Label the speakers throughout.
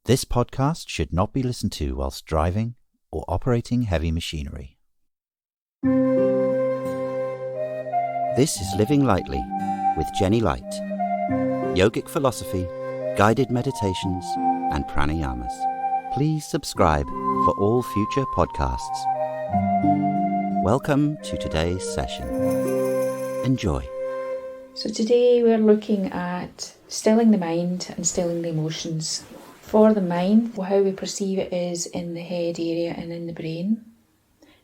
Speaker 1: This podcast should not be listened to whilst driving or operating heavy machinery. This is Living Lightly with Jenny Light. Yogic philosophy, guided meditations, and pranayamas. Please subscribe for all future podcasts. Welcome to today's session. Enjoy.
Speaker 2: So today we're looking at stilling the mind and stilling the emotions. For the mind, how we perceive it is in the head area and in the brain.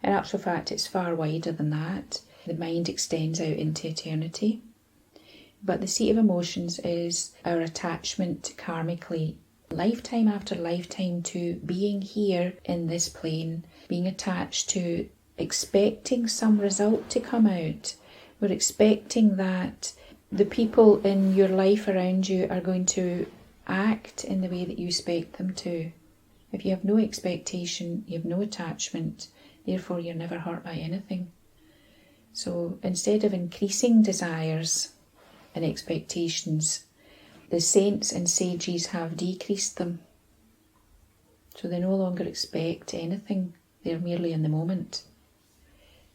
Speaker 2: In actual fact, it's far wider than that. The mind extends out into eternity. But the seat of emotions is our attachment karmically, lifetime after lifetime, to being here in this plane, being attached to expecting some result to come out. We're expecting that the people in your life around you are going to act in the way that you expect them to. If you have no expectation, you have no attachment, therefore you're never hurt by anything. So instead of increasing desires and expectations, the saints and sages have decreased them. So they no longer expect anything, they're merely in the moment.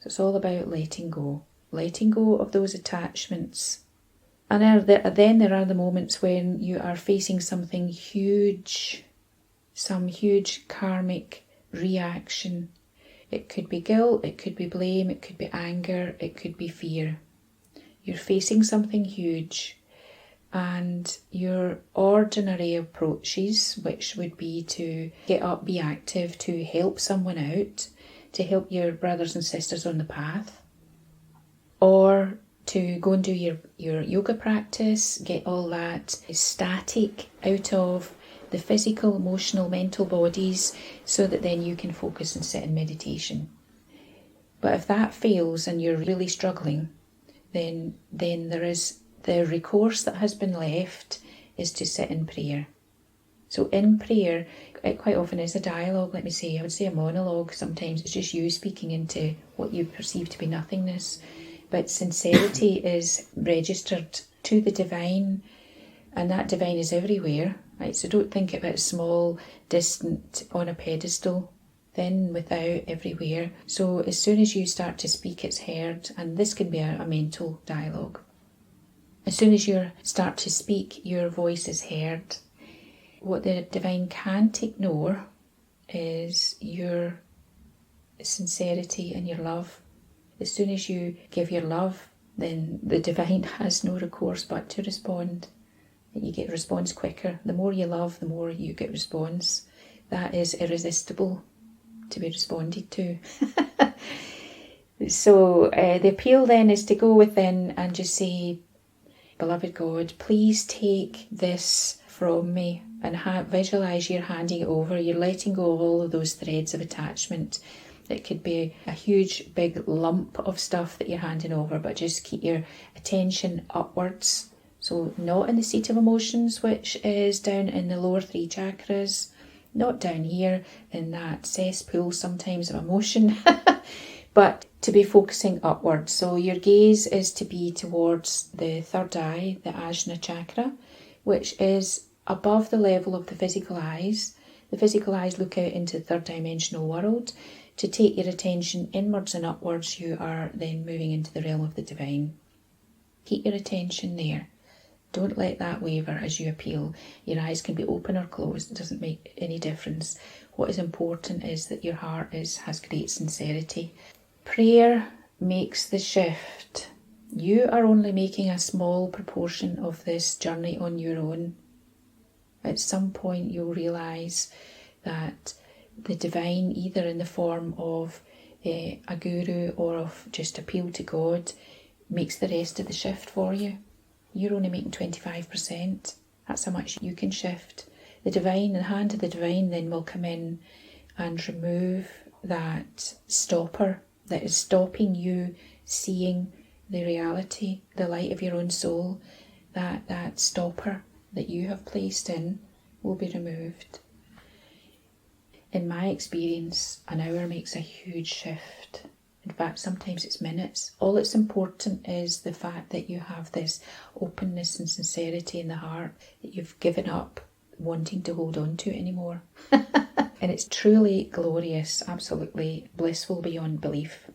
Speaker 2: So it's all about letting go of those attachments. And then there are the moments when you are facing something huge, some huge karmic reaction. It could be guilt, it could be blame, it could be anger, it could be fear. You're facing something huge, and your ordinary approaches, which would be to get up, be active, to help someone out, to help your brothers and sisters on the path, or to go and do your yoga practice, get all that static out of the physical, emotional, mental bodies, so that then you can focus and sit in meditation. But if that fails and you're really struggling, then there is the recourse that has been left is to sit in prayer. So in prayer, it quite often is a dialogue, let me say. I would say a monologue sometimes. It's just you speaking into what you perceive to be nothingness. But sincerity is registered to the divine, and that divine is everywhere, right? So don't think of it as small, distant, on a pedestal, then without, everywhere. So as soon as you start to speak, it's heard, and this can be a mental dialogue. As soon as you start to speak, your voice is heard. What the divine can't ignore is your sincerity and your love. As soon as you give your love, then the divine has no recourse but to respond. You get response quicker. The more you love, the more you get response. That is irresistible to be responded to. So the appeal then is to go within and just say, Beloved God, please take this from me, and visualise you're handing it over. You're letting go of all of those threads of attachment. It could be a huge big lump of stuff that you're handing over, but just keep your attention upwards. So not in the seat of emotions, which is down in the lower 3 chakras, not down here in that cesspool sometimes of emotion, but to be focusing upwards. So your gaze is to be towards the third eye, the Ajna chakra, which is above the level of the physical eyes. The physical eyes look out into the third dimensional world. To take your attention inwards and upwards, you are then moving into the realm of the divine. Keep your attention there. Don't let that waver as you appeal. Your eyes can be open or closed. It doesn't make any difference. What is important is that your heart has great sincerity. Prayer makes the shift. You are only making a small proportion of this journey on your own. At some point you'll realise that the divine, either in the form of a guru or of just appeal to God, makes the rest of the shift for you. You're only making 25%. That's how much you can shift. The divine, the hand of the divine then will come in and remove that stopper that is stopping you seeing the reality, the light of your own soul. That stopper that you have placed in will be removed. In my experience, an hour makes a huge shift. In fact, sometimes it's minutes. All that's important is the fact that you have this openness and sincerity in the heart, that you've given up wanting to hold on to it anymore. And it's truly glorious, absolutely blissful beyond belief.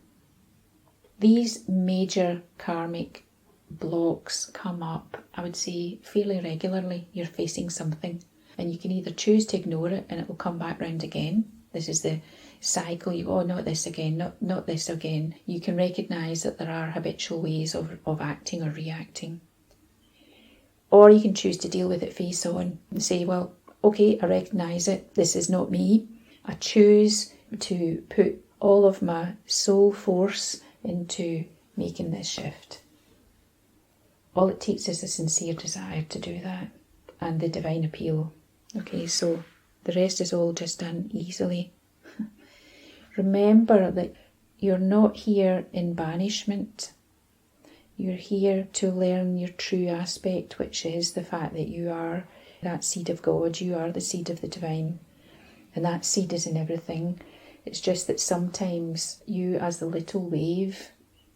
Speaker 2: These major karmic blocks come up, I would say, fairly regularly. You're facing something and you can either choose to ignore it and it will come back round again. This is the cycle. You go, oh, not this again, not this again. You can recognise that there are habitual ways of acting or reacting. Or you can choose to deal with it face on and say, well, okay, I recognise it. This is not me. I choose to put all of my soul force into making this shift. All it takes is a sincere desire to do that and the divine appeal. Okay, so the rest is all just done easily. Remember that you're not here in banishment. You're here to learn your true aspect, which is the fact that you are that seed of God. You are the seed of the divine. And that seed is in everything. It's just that sometimes you, as the little wave,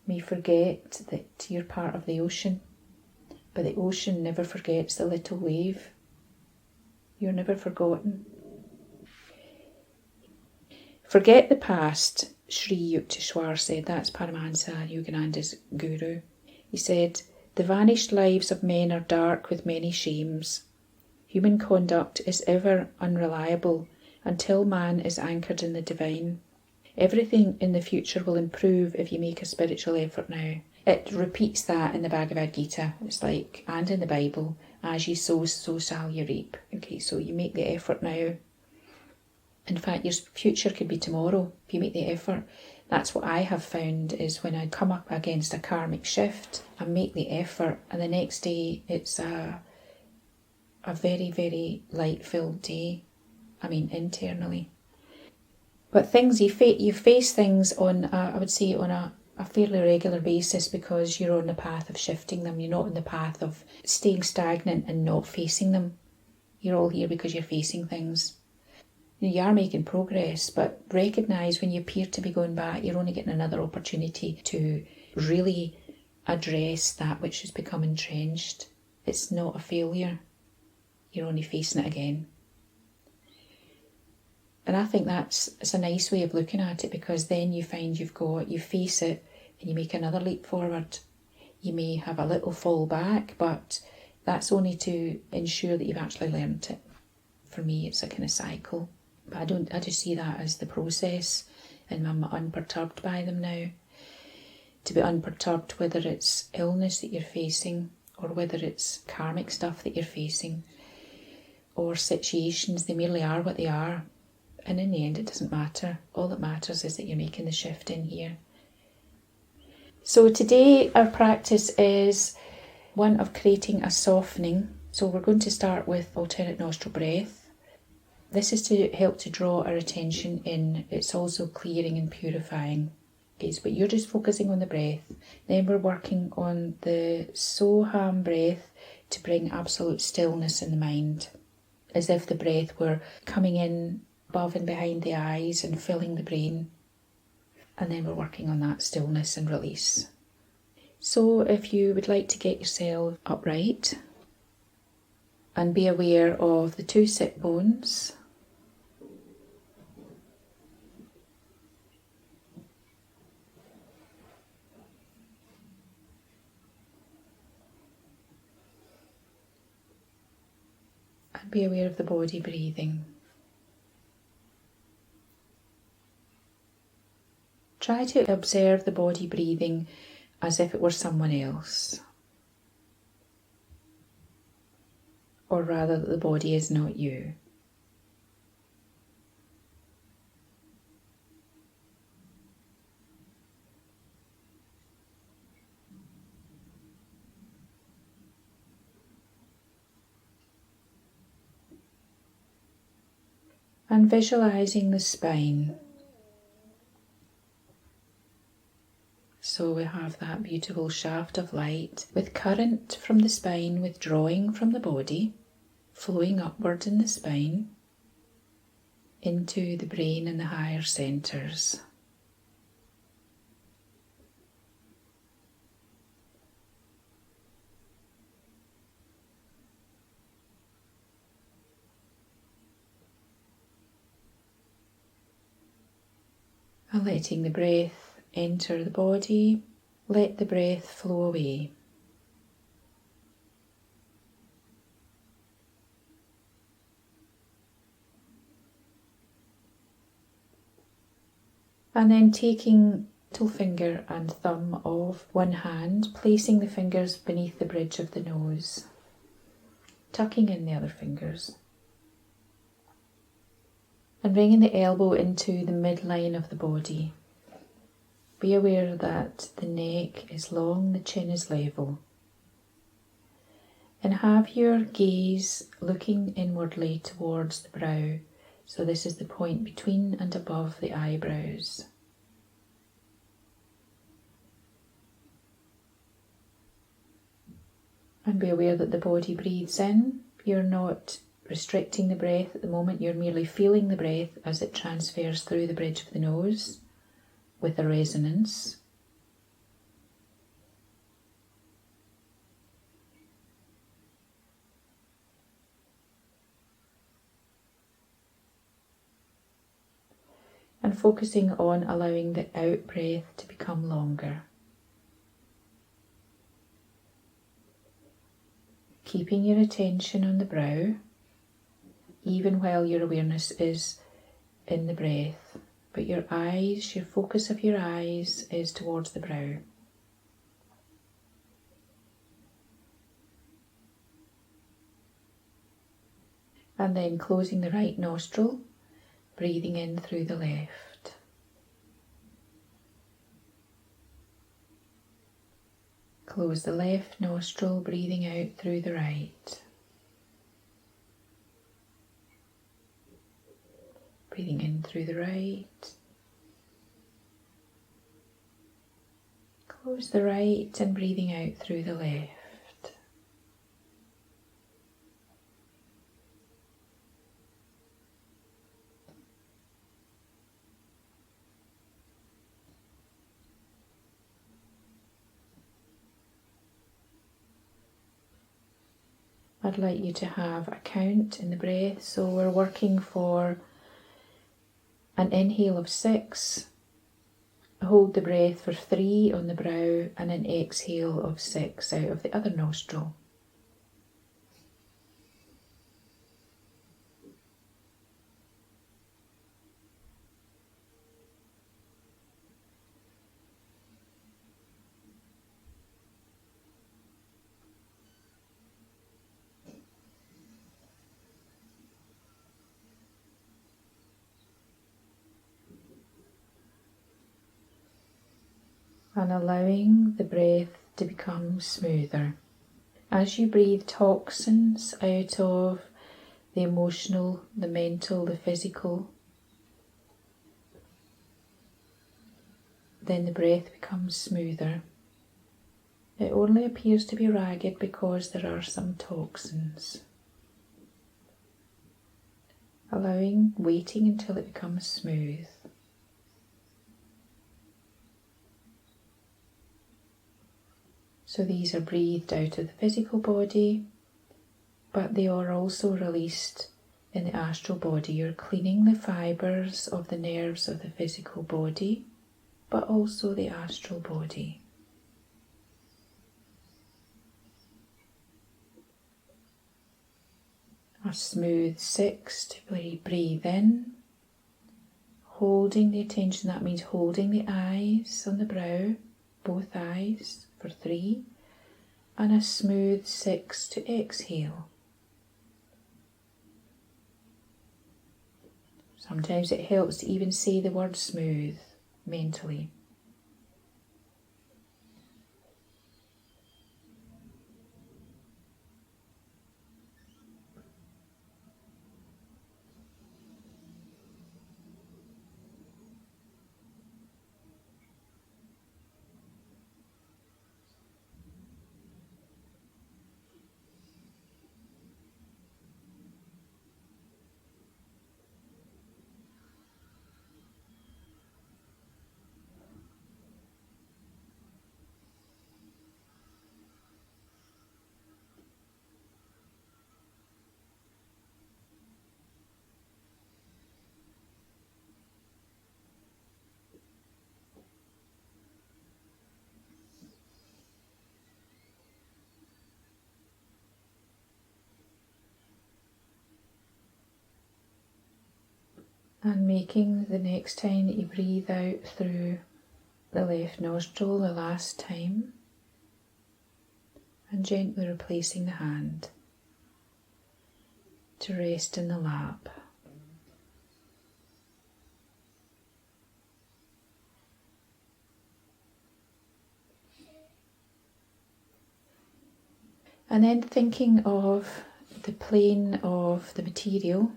Speaker 2: may forget that you're part of the ocean. But the ocean never forgets the little wave. You're never forgotten. Forget the past, Sri Yukteswar said. That's Paramahansa Yogananda's guru. He said, the vanished lives of men are dark with many shames. Human conduct is ever unreliable until man is anchored in the divine. Everything in the future will improve if you make a spiritual effort now. It repeats that in the Bhagavad Gita. It's like, and in the Bible, as you sow, so shall you reap. Okay, so you make the effort now. In fact, your future could be tomorrow if you make the effort. That's what I have found is when I come up against a karmic shift, I make the effort and the next day it's a very, very light-filled day. I mean, internally. But things, you face things on, I would say, on a fairly regular basis because you're on the path of shifting them. You're not on the path of staying stagnant and not facing them. You're all here because you're facing things. You are making progress, but recognise when you appear to be going back, you're only getting another opportunity to really address that which has become entrenched. It's not a failure. You're only facing it again. And I think it's a nice way of looking at it because then you find you face it and you make another leap forward. You may have a little fall back, but that's only to ensure that you've actually learnt it. For me, it's a kind of cycle. But I just see that as the process and I'm unperturbed by them now. To be unperturbed, whether it's illness that you're facing or whether it's karmic stuff that you're facing or situations, they merely are what they are. And in the end, it doesn't matter. All that matters is that you're making the shift in here. So today our practice is one of creating a softening. So we're going to start with alternate nostril breath. This is to help to draw our attention in. It's also clearing and purifying. Okay, but you're just focusing on the breath. Then we're working on the Soham breath to bring absolute stillness in the mind. As if the breath were coming in above and behind the eyes and filling the brain. And then we're working on that stillness and release. So if you would like to get yourself upright and be aware of the two sit bones. And be aware of the body breathing. Try to observe the body breathing as if it were someone else. Or rather that the body is not you. And visualising the spine. So we have that beautiful shaft of light with current from the spine withdrawing from the body, flowing upward in the spine into the brain and the higher centres. And letting the breath enter the body, let the breath flow away. And then taking little finger and thumb of one hand, placing the fingers beneath the bridge of the nose, tucking in the other fingers, and bringing the elbow into the midline of the body. Be aware that the neck is long, the chin is level. And have your gaze looking inwardly towards the brow. So this is the point between and above the eyebrows. And be aware that the body breathes in. You're not restricting the breath at the moment, you're merely feeling the breath as it transfers through the bridge of the nose with a resonance. And focusing on allowing the out breath to become longer. Keeping your attention on the brow, even while your awareness is in the breath, but your eyes, your focus of your eyes is towards the brow. And then closing the right nostril, breathing in through the left. Close the left nostril, breathing out through the right. Breathing in through the right. Close the right and breathing out through the left. I'd like you to have a count in the breath, so we're working for an inhale of 6, hold the breath for 3 on the brow, and an exhale of 6 out of the other nostril. And allowing the breath to become smoother. As you breathe toxins out of the emotional, the mental, the physical, then the breath becomes smoother. It only appears to be ragged because there are some toxins. Waiting until it becomes smooth. So these are breathed out of the physical body, but they are also released in the astral body. You're cleaning the fibres of the nerves of the physical body, but also the astral body. A smooth 6 to breathe in, holding the attention, that means holding the eyes on the brow, both eyes, for 3, and a smooth 6 to exhale. Sometimes it helps to even say the word smooth mentally. And making the next time that you breathe out through the left nostril the last time, and gently replacing the hand to rest in the lap. And then thinking of the plane of the material,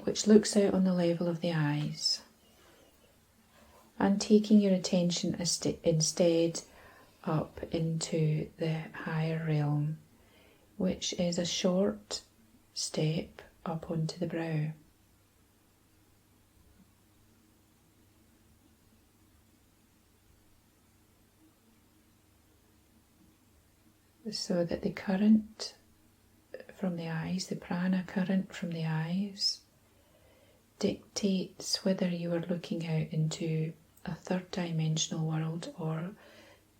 Speaker 2: which looks out on the level of the eyes, and taking your attention instead up into the higher realm, which is a short step up onto the brow. So that the current from the eyes, the prana current from the eyes, dictates whether you are looking out into a third dimensional world or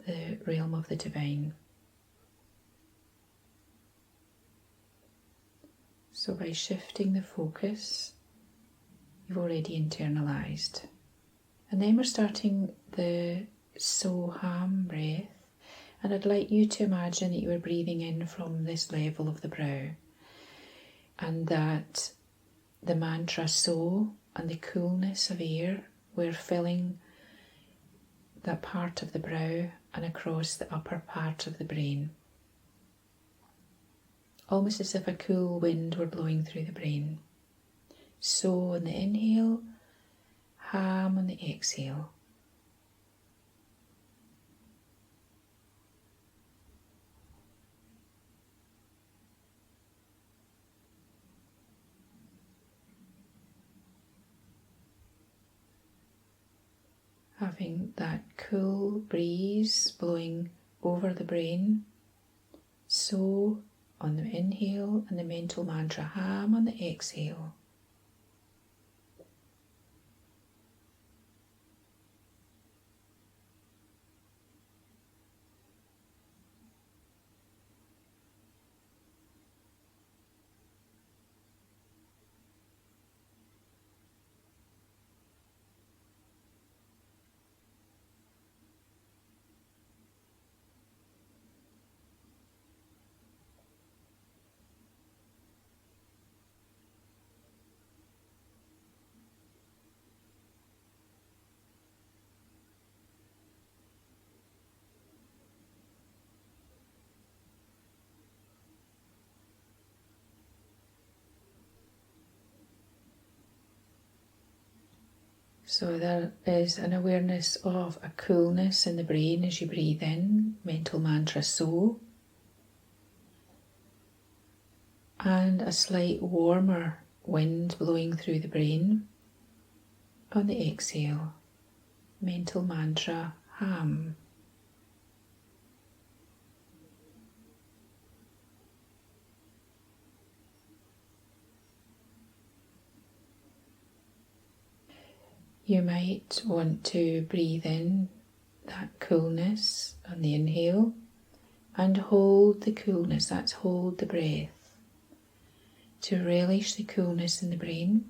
Speaker 2: the realm of the divine. So by shifting the focus, you've already internalized. And then we're starting the Soham breath. And I'd like you to imagine that you are breathing in from this level of the brow, and that the mantra So and the coolness of air, we're filling that part of the brow and across the upper part of the brain. Almost as if a cool wind were blowing through the brain. So on the inhale, Ham on the exhale. Having that cool breeze blowing over the brain. So on the inhale, and the mental mantra Ham on the exhale. So there is an awareness of a coolness in the brain as you breathe in, mental mantra So, and a slight warmer wind blowing through the brain. On the exhale, mental mantra Ham. You might want to breathe in that coolness on the inhale and hold the coolness, that's hold the breath, to relish the coolness in the brain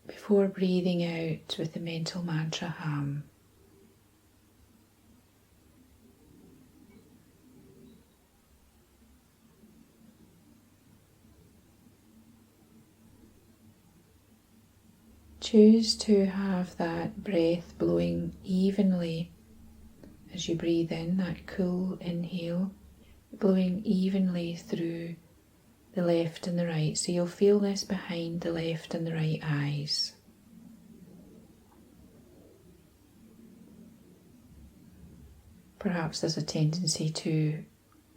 Speaker 2: before breathing out with the mental mantra Ham. Choose to have that breath blowing evenly as you breathe in, that cool inhale, blowing evenly through the left and the right. So you'll feel this behind the left and the right eyes. Perhaps there's a tendency to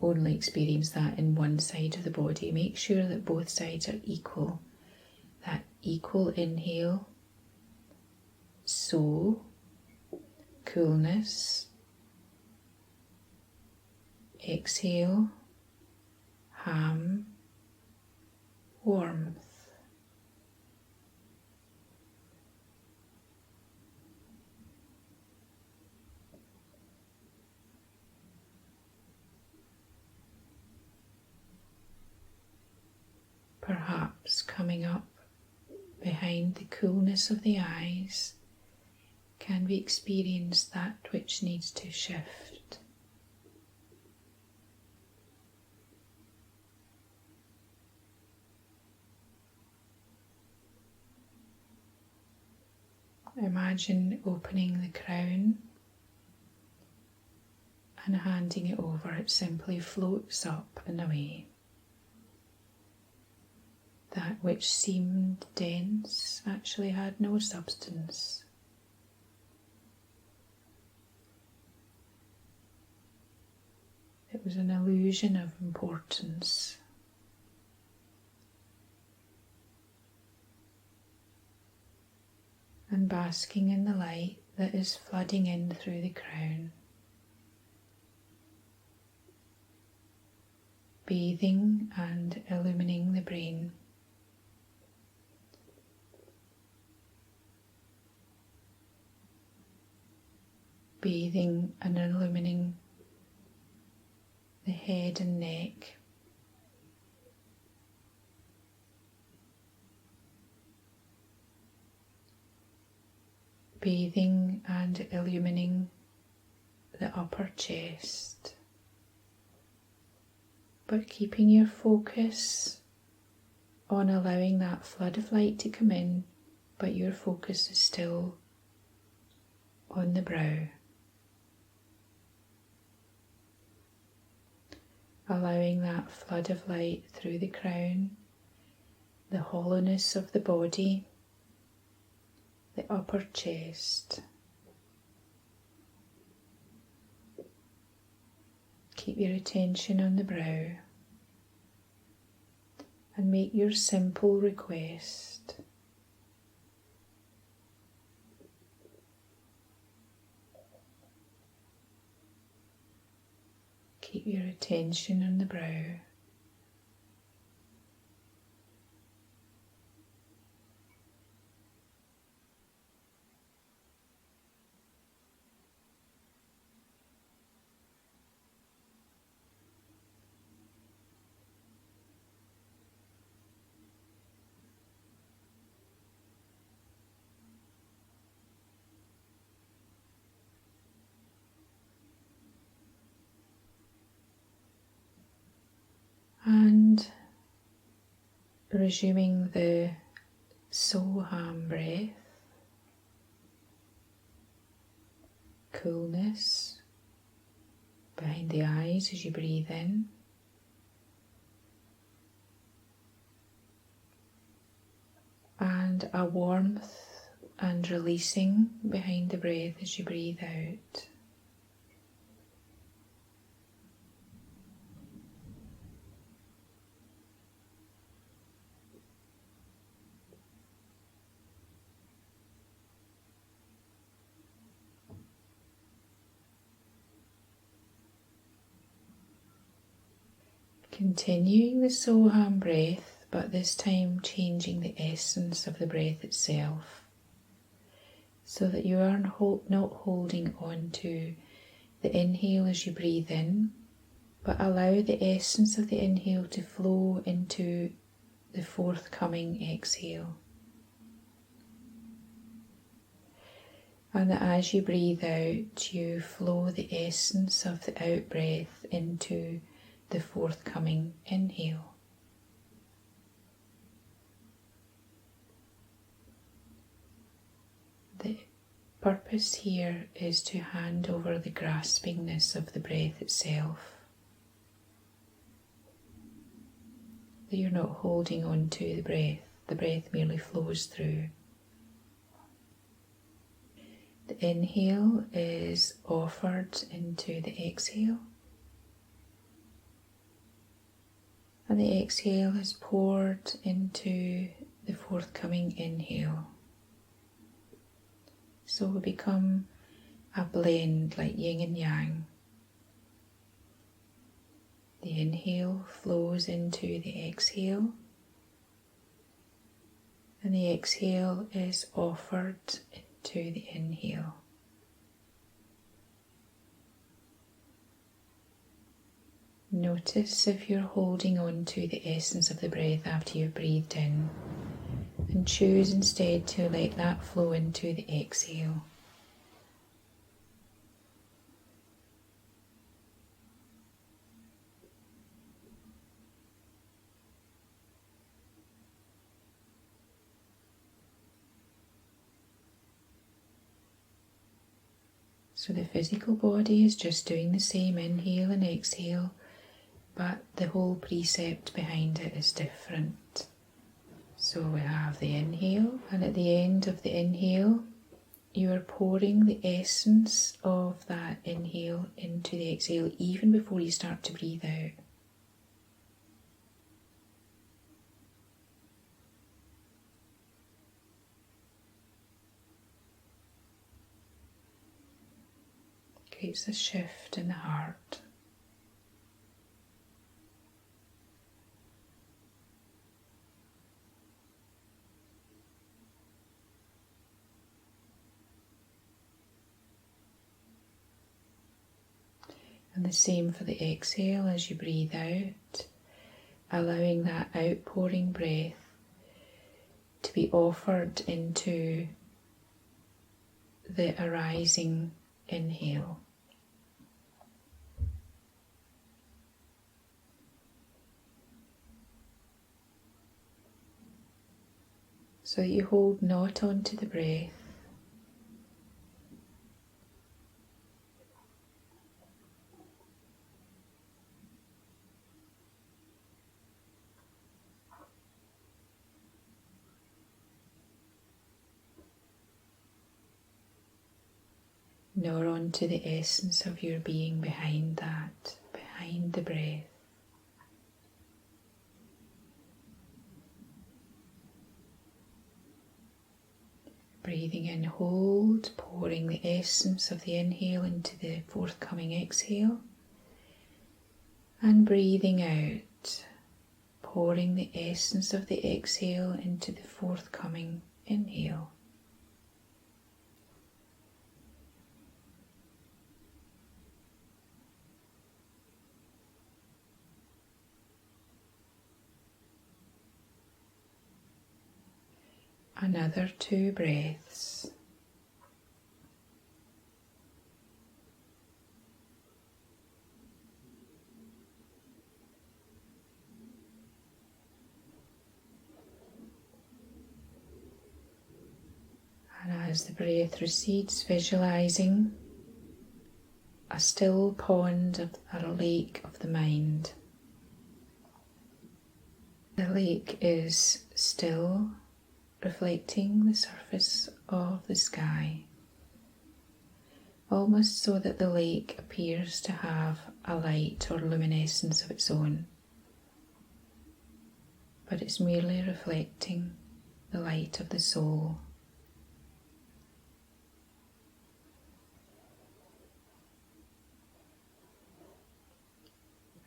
Speaker 2: only experience that in one side of the body. Make sure that both sides are equal. That equal inhale. So, coolness, exhale, Ham, warmth. perhaps coming up behind the coolness of the eyes, can we experience that which needs to shift? Imagine opening the crown and handing it over. It simply floats up and away. That which seemed dense actually had no substance. It was an illusion of importance. And basking in the light that is flooding in through the crown. Bathing and illumining the brain. Bathing and illumining the head and neck. Bathing and illumining the upper chest, but keeping your focus on allowing that flood of light to come in, but your focus is still on the brow. Allowing that flood of light through the crown, the hollowness of the body, the upper chest. Keep your attention on the brow and make your simple request. Keep your attention on the brow. And resuming the Soham breath, coolness behind the eyes as you breathe in, and a warmth and releasing behind the breath as you breathe out. Continuing the Soham breath, but this time changing the essence of the breath itself, so that you are not holding on to the inhale as you breathe in, but allow the essence of the inhale to flow into the forthcoming exhale. And that as you breathe out, you flow the essence of the out breath into the forthcoming inhale. The purpose here is to hand over the graspingness of the breath itself. That you're not holding on to the breath merely flows through. The inhale is offered into the exhale, and the exhale is poured into the forthcoming inhale. So we become a blend like yin and yang. The inhale flows into the exhale, and the exhale is offered into the inhale. Notice if you're holding on to the essence of the breath after you've breathed in, and choose instead to let that flow into the exhale. So the physical body is just doing the same inhale and exhale, but the whole precept behind it is different. So we have the inhale, and at the end of the inhale, you are pouring the essence of that inhale into the exhale even before you start to breathe out. Creates a shift in the heart. And the same for the exhale as you breathe out, allowing that outpouring breath to be offered into the arising inhale. So that you hold not onto the breath, nor onto the essence of your being behind that, behind the breath. Breathing in, hold, pouring the essence of the inhale into the forthcoming exhale, and breathing out, pouring the essence of the exhale into the forthcoming inhale. Another 2 breaths. And as the breath recedes, visualizing a still pond or a lake of the mind. The lake is still, reflecting the surface of the sky, almost so that the lake appears to have a light or luminescence of its own, but it's merely reflecting the light of the soul.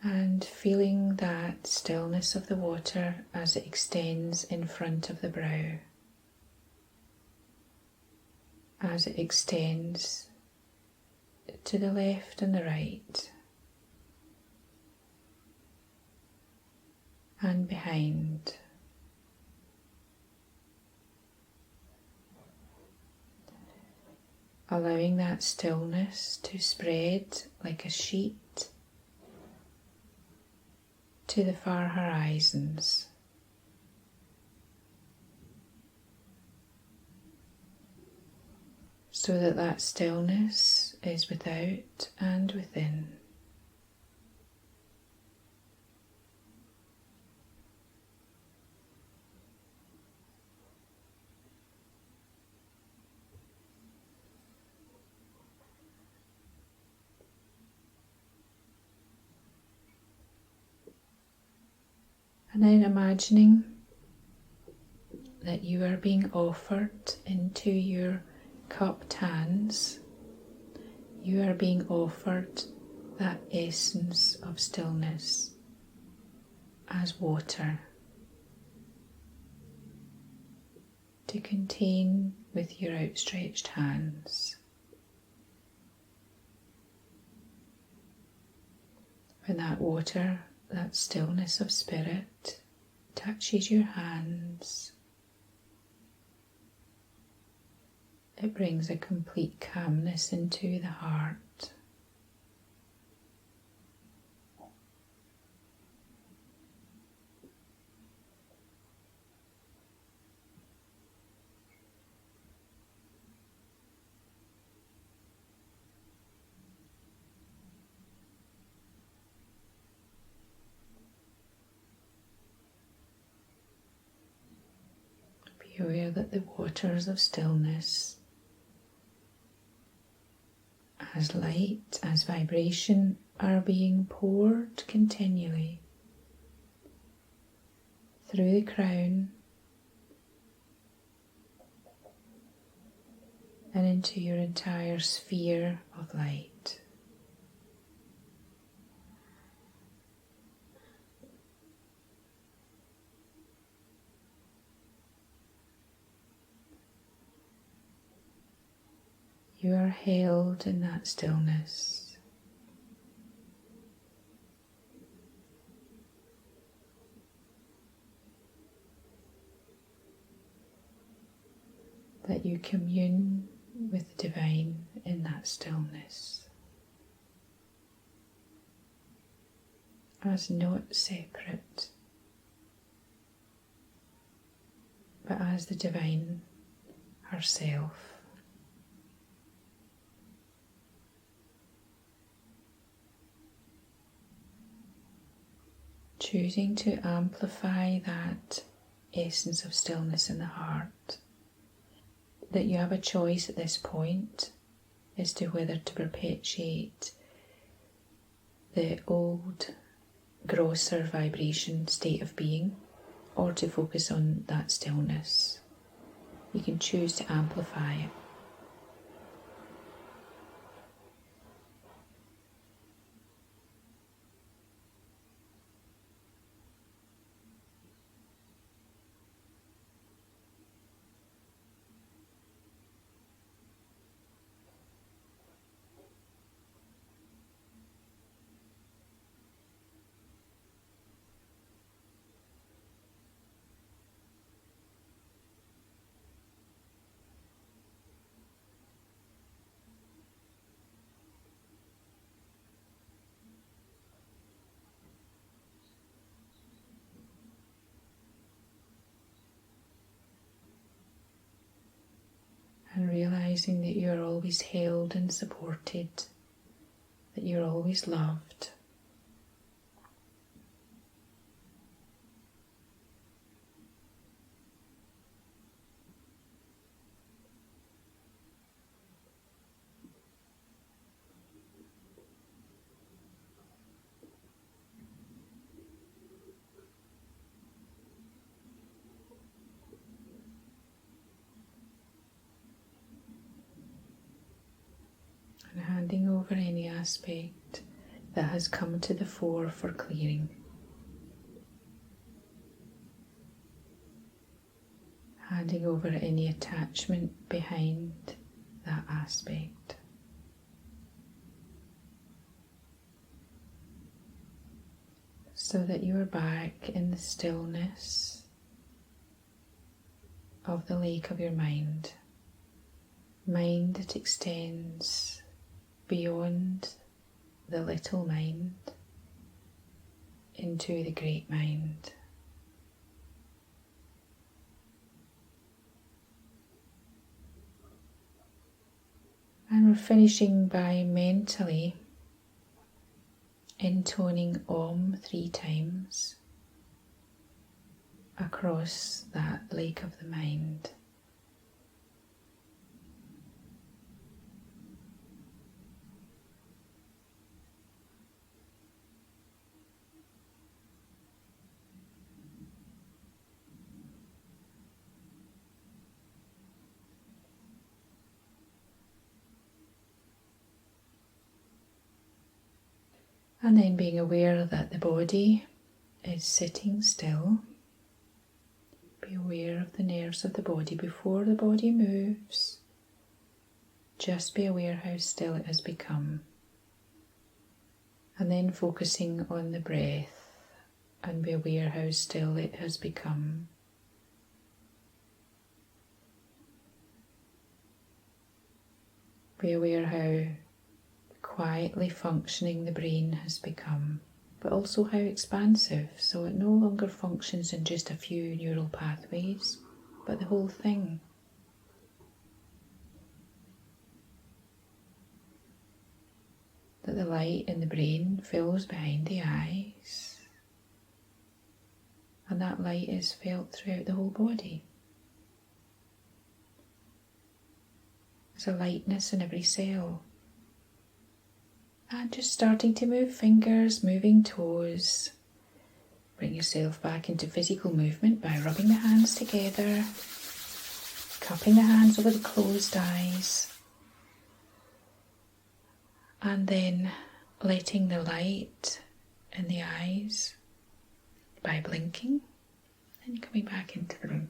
Speaker 2: And feeling that stillness of the water as it extends in front of the brow, as it extends to the left and the right, and behind. Allowing that stillness to spread like a sheet to the far horizons. So that that stillness is without and within. And then imagining that you are being offered into your cupped hands, you are being offered that essence of stillness as water to contain with your outstretched hands. When that water, that stillness of spirit, touches your hands, it brings a complete calmness into the heart. Be aware that the waters of stillness, as light, as vibration, are being poured continually through the crown and into your entire sphere of light. You are held in that stillness. That you commune with the divine in that stillness, as not separate, but as the divine herself. Choosing to amplify that essence of stillness in the heart, that you have a choice at this point as to whether to perpetuate the old, grosser vibration state of being or to focus on that stillness. You can choose to amplify it. And realizing that you're always held and supported, that you're always loved. And handing over any aspect that has come to the fore for clearing. Handing over any attachment behind that aspect. So that you are back in the stillness of the lake of your mind. Mind that extends beyond the little mind into the great mind. And we're finishing by mentally intoning Om 3 times across that lake of the mind. And then being aware that the body is sitting still. Be aware of the nerves of the body before the body moves. Just be aware how still it has become. And then focusing on the breath, and be aware how still it has become. Be aware how quietly functioning the brain has become, but also how expansive, so it no longer functions in just a few neural pathways, but the whole thing. That the light in the brain fills behind the eyes, and that light is felt throughout the whole body. There's a lightness in every cell. And just starting to move fingers, moving toes. Bring yourself back into physical movement by rubbing the hands together, cupping the hands over the closed eyes. And then letting the light in the eyes by blinking and coming back into the room.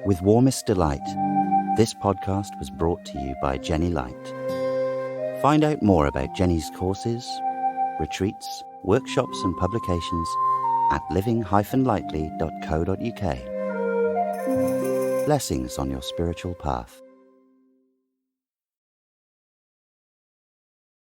Speaker 1: With warmest delight, this podcast was brought to you by Jenny Light. Find out more about Jenny's courses, retreats, workshops and publications at living-lightly.co.uk. Blessings on your spiritual path.